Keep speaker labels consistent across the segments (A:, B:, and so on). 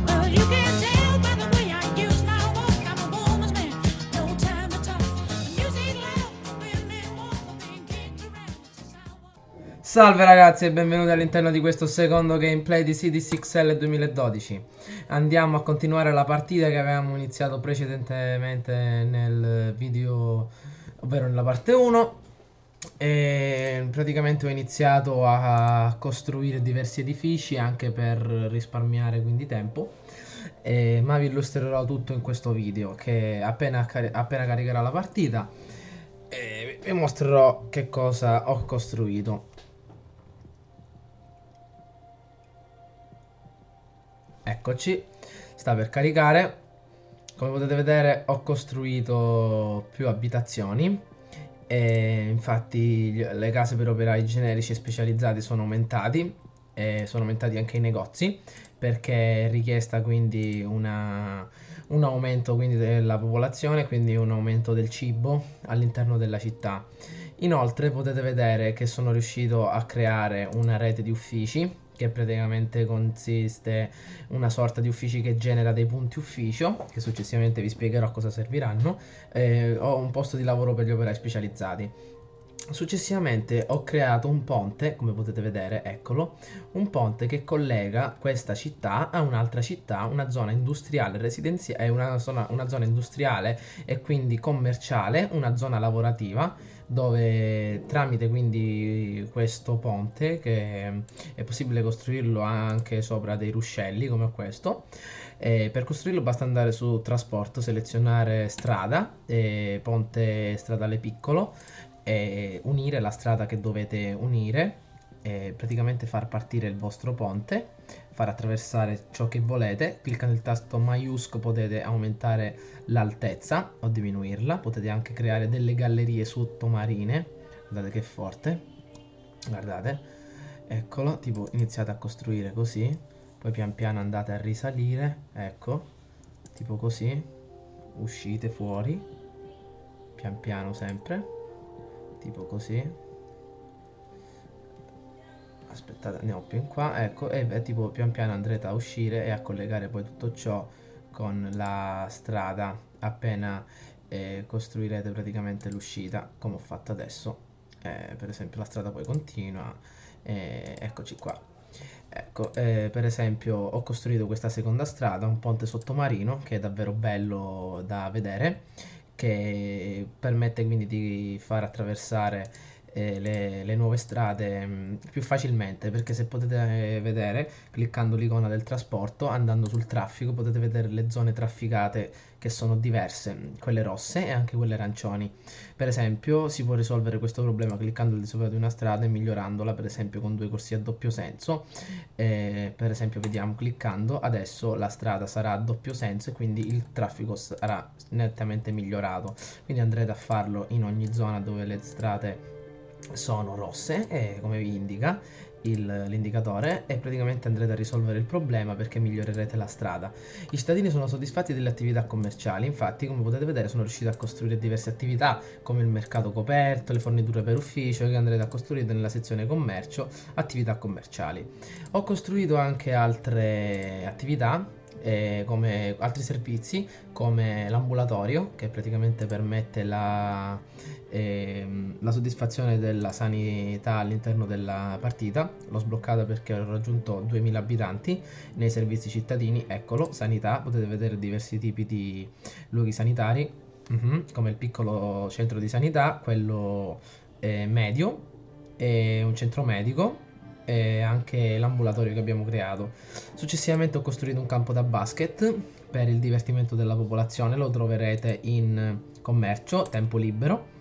A: Well, you can tell by the way I use my walk. I'm a woman's man, no time to talk. The music loud, women walk, being kicked around. This is how I walk.
B: Salve ragazzi e benvenuti all'interno di questo secondo gameplay di CDCXL 2012. Andiamo a continuare la partita che avevamo iniziato precedentemente nel video, ovvero nella parte 1. E praticamente ho iniziato a costruire diversi edifici anche per risparmiare quindi tempo. Ma vi illustrerò tutto in questo video che appena caricherà la partita vi mostrerò che cosa ho costruito. Eccoci, sta per caricare. Come potete vedere ho costruito più abitazioni e infatti le case per operai generici e specializzati sono aumentati e sono aumentati anche i negozi perché è richiesta quindi un aumento quindi della popolazione, quindi un aumento del cibo all'interno della città. Inoltre potete vedere che sono riuscito a creare una rete di uffici che praticamente consiste in una sorta di uffici che genera dei punti ufficio, che successivamente vi spiegherò a cosa serviranno. Ho un posto di lavoro per gli operai specializzati. Successivamente ho creato un ponte, come potete vedere, eccolo, un ponte che collega questa città a un'altra città, una zona industriale residenziale, una zona industriale e quindi commerciale, una zona lavorativa, dove tramite quindi questo ponte, che è possibile costruirlo anche sopra dei ruscelli come questo, per costruirlo basta andare su trasporto, selezionare strada, ponte stradale piccolo, e unire la strada che dovete unire, praticamente far partire il vostro ponte, far attraversare ciò che volete. Cliccando il tasto maiuscolo potete aumentare l'altezza o diminuirla, potete anche creare delle gallerie sottomarine. Guardate che forte, guardate, eccolo, tipo iniziate a costruire così, poi pian piano andate a risalire, ecco, tipo così, uscite fuori, pian piano sempre, tipo così. Aspettate, andiamo più in qua, ecco, e tipo pian piano andrete a uscire e a collegare poi tutto ciò con la strada appena costruirete praticamente l'uscita, come ho fatto adesso. Per esempio la strada poi continua, eccoci qua. Ecco, per esempio ho costruito questa seconda strada, un ponte sottomarino che è davvero bello da vedere, che permette quindi di far attraversare le nuove strade più facilmente, perché se potete vedere, cliccando l'icona del trasporto, andando sul traffico, potete vedere le zone trafficate che sono diverse, quelle rosse e anche quelle arancioni. Per esempio si può risolvere questo problema cliccando al di sopra di una strada e migliorandola, per esempio con due corsie a doppio senso. Per esempio vediamo, cliccando adesso la strada sarà a doppio senso e quindi il traffico sarà nettamente migliorato. Quindi andrete a farlo in ogni zona dove le strade sono rosse, e come vi indica l'indicatore, e praticamente andrete a risolvere il problema perché migliorerete la strada. I cittadini sono soddisfatti delle attività commerciali, infatti come potete vedere sono riuscito a costruire diverse attività come il mercato coperto, le forniture per ufficio, che andrete a costruire nella sezione commercio, attività commerciali. Ho costruito anche altre attività, come altri servizi, come l'ambulatorio, che praticamente permette la soddisfazione della sanità all'interno della partita. L'ho sbloccata perché ho raggiunto 2000 abitanti nei servizi cittadini. Eccolo, sanità, potete vedere diversi tipi di luoghi sanitari, come il piccolo centro di sanità, quello medio, e un centro medico, e anche l'ambulatorio che abbiamo creato. Successivamente ho costruito un campo da basket per il divertimento della popolazione, lo troverete in commercio, tempo libero.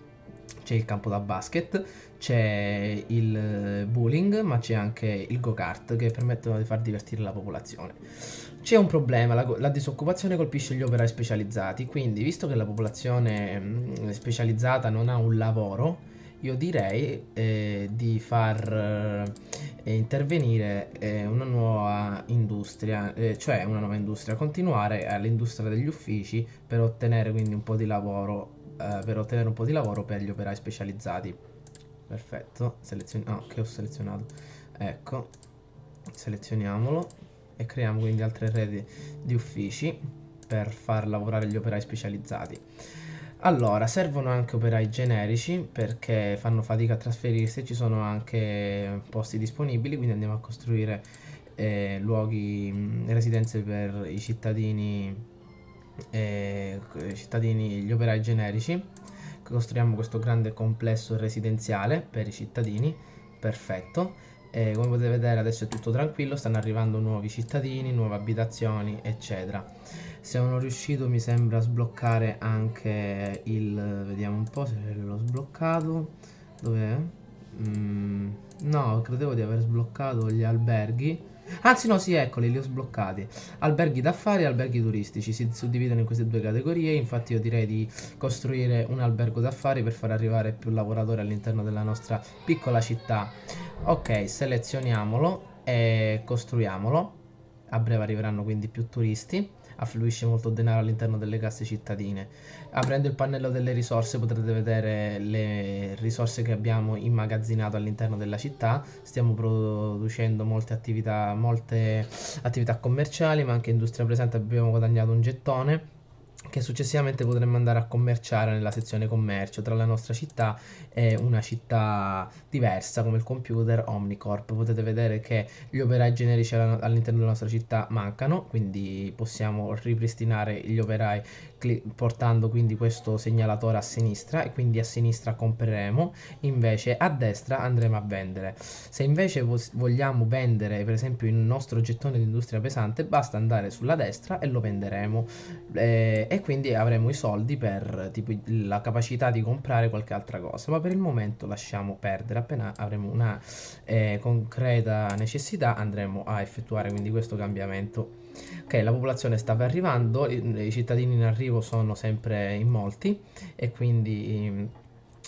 B: C'è il campo da basket, c'è il bowling, ma c'è anche il go-kart che permettono di far divertire la popolazione. C'è un problema, la disoccupazione colpisce gli operai specializzati, quindi visto che la popolazione specializzata non ha un lavoro, io direi di far intervenire una nuova industria, continuare all'industria degli uffici per ottenere quindi un po' di lavoro, per gli operai specializzati. Perfetto, che ho selezionato, ecco, selezioniamolo, e creiamo quindi altre reti di uffici per far lavorare gli operai specializzati. Allora, servono anche operai generici perché fanno fatica a trasferirsi e ci sono anche posti disponibili, quindi andiamo a costruire luoghi, residenze per i cittadini, gli operai generici. Costruiamo questo grande complesso residenziale per i cittadini, perfetto. E come potete vedere adesso è tutto tranquillo, stanno arrivando nuovi cittadini, nuove abitazioni, eccetera. Sono riuscito, mi sembra, a sbloccare anche vediamo un po' se l'ho sbloccato. Dov'è? No, credevo di aver sbloccato gli alberghi. Anzi no, sì, eccoli, li ho sbloccati. Alberghi d'affari e alberghi turistici si suddividono in queste due categorie. Infatti io direi di costruire un albergo d'affari per far arrivare più lavoratori all'interno della nostra piccola città. Ok, selezioniamolo e costruiamolo. A breve arriveranno quindi più turisti. Affluisce molto denaro all'interno delle casse cittadine. Aprendo il pannello delle risorse potrete vedere le risorse che abbiamo immagazzinato all'interno della città. Stiamo producendo molte attività commerciali, ma anche industria presente. Abbiamo guadagnato un gettone che successivamente potremmo andare a commerciare nella sezione commercio tra la nostra città e una città diversa come il computer Omnicorp. Potete vedere che gli operai generici all'interno della nostra città mancano, quindi possiamo ripristinare gli operai portando quindi questo segnalatore a sinistra, e quindi a sinistra compreremo, invece a destra andremo a vendere. Se invece vogliamo vendere per esempio il nostro gettone di industria pesante, basta andare sulla destra e lo venderemo, e quindi avremo i soldi per tipo la capacità di comprare qualche altra cosa. Ma per il momento lasciamo perdere, appena avremo una concreta necessità andremo a effettuare quindi questo cambiamento. Ok, la popolazione stava arrivando, i cittadini in arrivo sono sempre in molti e quindi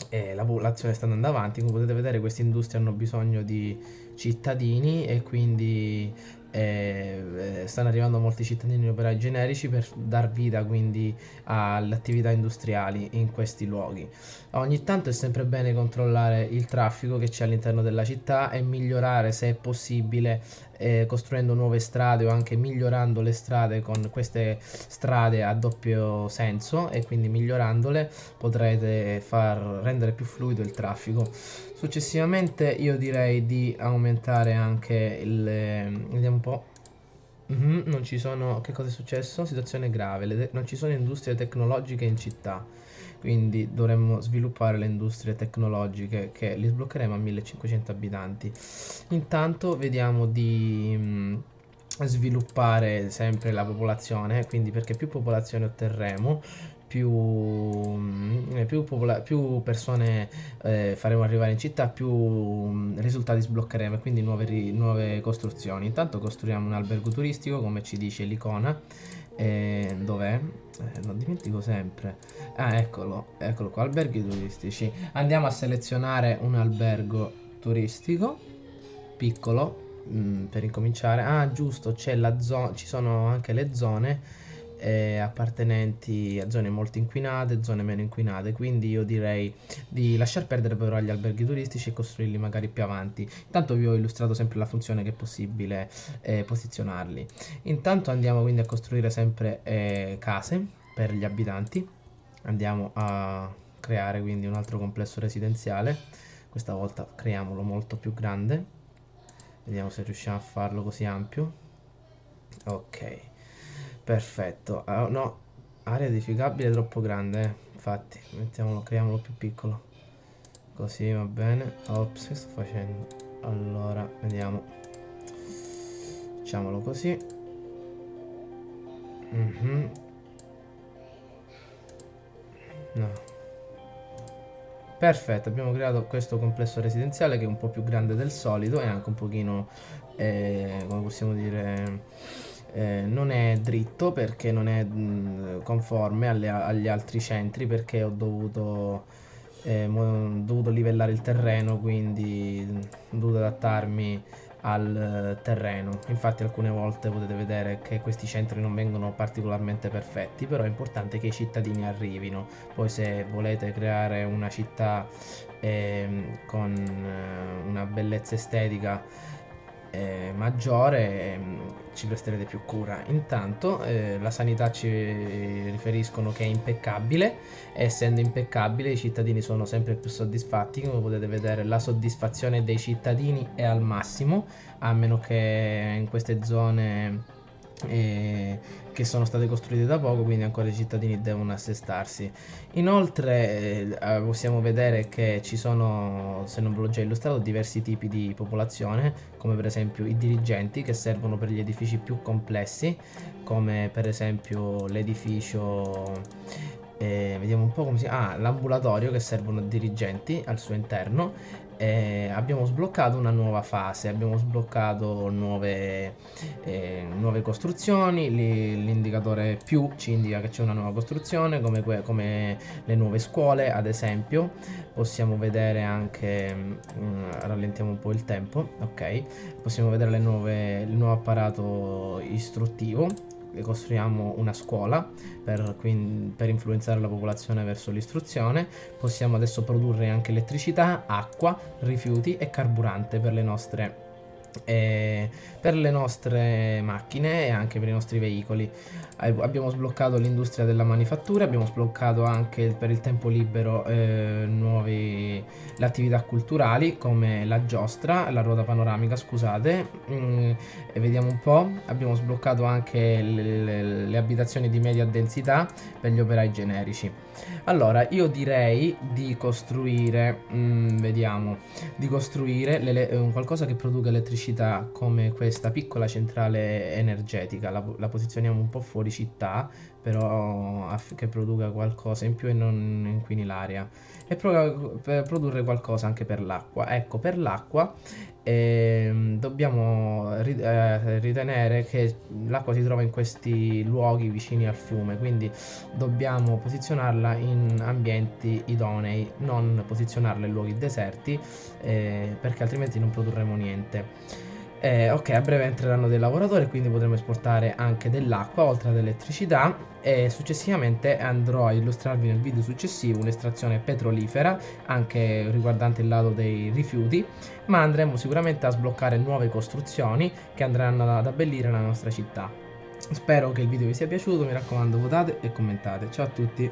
B: la popolazione sta andando avanti. Come potete vedere queste industrie hanno bisogno di cittadini e quindi stanno arrivando molti cittadini operai generici per dar vita quindi alle attività industriali in questi luoghi. Ogni tanto è sempre bene controllare il traffico che c'è all'interno della città e migliorare, se è possibile, costruendo nuove strade o anche migliorando le strade con queste strade a doppio senso, e quindi migliorandole potrete far rendere più fluido il traffico. Successivamente io direi di aumentare anche vediamo un po'. Non ci sono. Che cosa è successo? Situazione grave. Non ci sono industrie tecnologiche in città. Quindi dovremmo sviluppare le industrie tecnologiche, che li sbloccheremo a 1500 abitanti. Intanto vediamo di sviluppare sempre la popolazione, quindi perché più popolazione otterremo, più persone faremo arrivare in città, più risultati sbloccheremo e quindi nuove costruzioni. Intanto costruiamo un albergo turistico come ci dice l'icona. Dov'è? Lo dimentico sempre. Ah, eccolo qua, alberghi turistici. Andiamo a selezionare un albergo turistico piccolo per incominciare. Ah, giusto, c'è la zona, ci sono anche le zone appartenenti a zone molto inquinate, zone meno inquinate, quindi io direi di lasciar perdere però gli alberghi turistici e costruirli magari più avanti. Intanto vi ho illustrato sempre la funzione che è possibile posizionarli. Intanto andiamo quindi a costruire sempre case per gli abitanti. Andiamo a creare quindi un altro complesso residenziale, questa volta creiamolo molto più grande, vediamo se riusciamo a farlo così ampio. Ok, perfetto. No, area edificabile è troppo grande, infatti creiamolo più piccolo, così va bene. Ops, che sto facendo? Allora, vediamo, facciamolo così. No, perfetto, abbiamo creato questo complesso residenziale che è un po' più grande del solito e anche un pochino come possiamo dire, non è dritto perché non è conforme agli altri centri, perché ho dovuto livellare il terreno, quindi ho dovuto adattarmi al terreno. Infatti alcune volte potete vedere che questi centri non vengono particolarmente perfetti, però è importante che i cittadini arrivino. Poi se volete creare una città con una bellezza estetica maggiore, ci presterete più cura. Intanto la sanità ci riferiscono che è impeccabile, e essendo impeccabile i cittadini sono sempre più soddisfatti. Come potete vedere, la soddisfazione dei cittadini è al massimo, a meno che in queste zone che sono state costruite da poco, quindi ancora i cittadini devono assestarsi. Inoltre possiamo vedere che ci sono, se non ve l'ho già illustrato, diversi tipi di popolazione, come per esempio i dirigenti, che servono per gli edifici più complessi, come per esempio l'edificio, vediamo un po' come si chiama, l'ambulatorio, che servono dirigenti al suo interno. Abbiamo sbloccato una nuova fase, abbiamo sbloccato nuove costruzioni. L'indicatore più ci indica che c'è una nuova costruzione, come le nuove scuole, ad esempio. Possiamo vedere anche, rallentiamo un po' il tempo, ok, possiamo vedere il nuovo apparato istruttivo. Costruiamo una scuola per influenzare la popolazione verso l'istruzione. Possiamo adesso produrre anche elettricità, acqua, rifiuti e carburante per le nostre macchine e anche per i nostri veicoli. Abbiamo sbloccato l'industria della manifattura, abbiamo sbloccato anche per il tempo libero le attività culturali, come la giostra, la ruota panoramica, scusate, e vediamo un po'. Abbiamo sbloccato anche le abitazioni di media densità per gli operai generici. Allora, io direi di costruire, qualcosa che produca elettricità, come questa piccola centrale energetica. La posizioniamo un po' fuori città, però che produca qualcosa in più e non inquini l'aria, e per produrre qualcosa anche per l'acqua. Ecco, per l'acqua dobbiamo ritenere che l'acqua si trova in questi luoghi vicini al fiume, quindi dobbiamo posizionarla in ambienti idonei, non posizionarla in luoghi deserti, perché altrimenti non produrremo niente. Ok, a breve entreranno dei lavoratori, quindi potremo esportare anche dell'acqua oltre all'elettricità, e successivamente andrò a illustrarvi nel video successivo un'estrazione petrolifera, anche riguardante il lato dei rifiuti, ma andremo sicuramente a sbloccare nuove costruzioni che andranno ad abbellire la nostra città. Spero che il video vi sia piaciuto, mi raccomando, votate e commentate. Ciao a tutti!